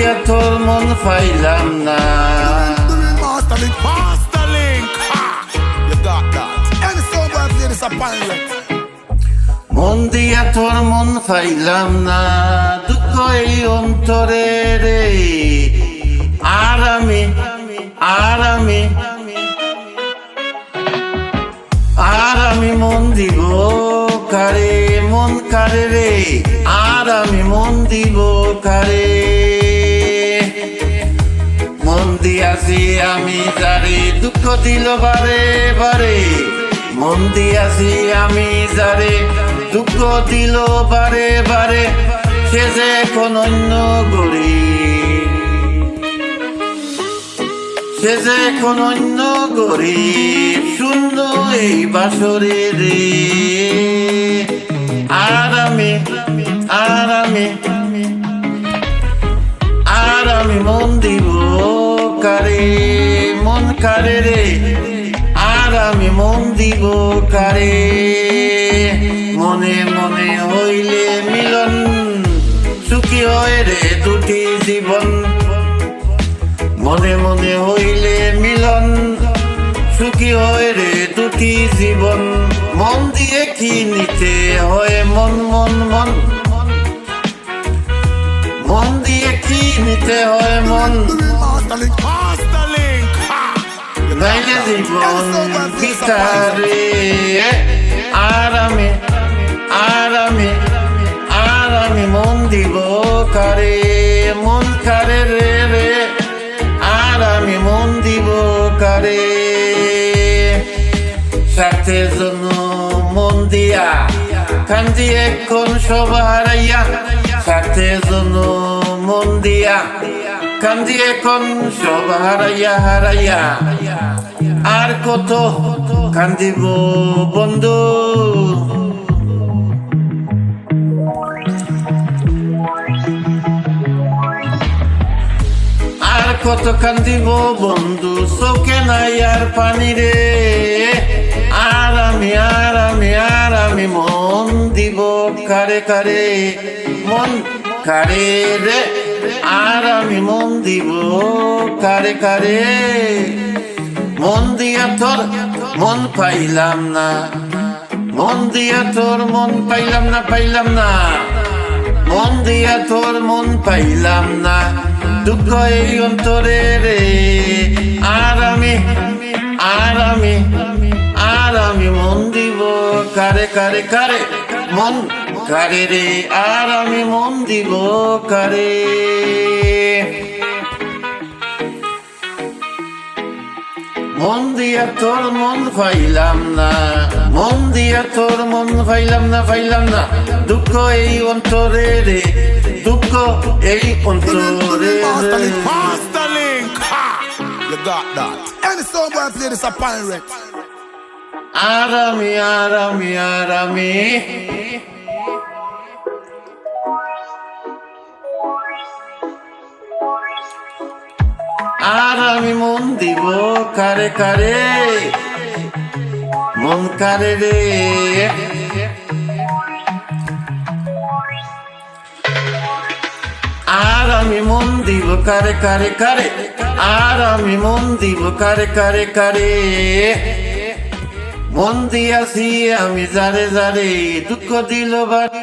দিয়া তোর মন পাইলাম না। মন দিয়া তোর মন পাইলাম না, দুঃখ এই অন্তরে রে। আর আমি মন দিব কারে, মন কারে রে। আর আমি মন দিব কারে, মন দিয়াছি আমি যারে দুঃখ দিল বারে বারে। মন দিয়াছি আমি যারে দুঃখ দিল বারে বারে, সে যে এখন অন্য গরিব, সে যে এখন অন্য গরিব, শূন্য এই বাসরে রে। আর আমি মন দিব কারে, মন কারে রে। আর আমি মন দিব কারে, মনে মনে হইলে মিলন, সুখী হয় রে দুটি জীবন। মনে মনে হইলে মিলন, সুখী হয় রে দুটি জীবন। মন দিয়ে কি নিতে হয় মন, মন মন মন দিয়ে কি নিতে হয় মন, নাইলে জীবন ভিকারে। আর আমি মন দিব কারে, মন কারে রে রে। আর আমি মন দিব কারে, স্বার্থের জন্য মন দিয়া কান্দি এখন সব হারাইয়া। স্বার্থের জন্য মন দিয়া কান্দি এখন সব হারাইয়া হারাইয়া। আর কত কান্দিব বন্ধু, আর কত কান্দিব বন্ধু, চোখে নাই আর পানি রে। আর আমি মন দিব কারে কারে, মন কারে রে। আর আমি মন দিব কারে কারে, মন দিয়া তোর মন পাইলাম না, মন দিয়া তোর মন পাইলাম না, পাইলাম না। মন দিয়া তোর মন পাইলাম না, দুঃখ এই অন্তরে রে। আর আমি মন দিব কারে কারে কারে, মন কারে রে। আর আমি মন দিব কারে, মন দিয়া তোর মন পাইলাম না, মন দিয়া তোর মন পাইলাম না, পাইলাম না। দুঃখ এই অন্তরে রে, দুঃখ এই অন্তরে রে। আর আমি মন দিব কারে কারে, মন কারে রে। আর আমি মন দিব কারে কারে কারে, আর আমি মন দিব কারে কারে কারে। মন দিয়াছি আমি যারে যারে দুঃখ দিল বারে।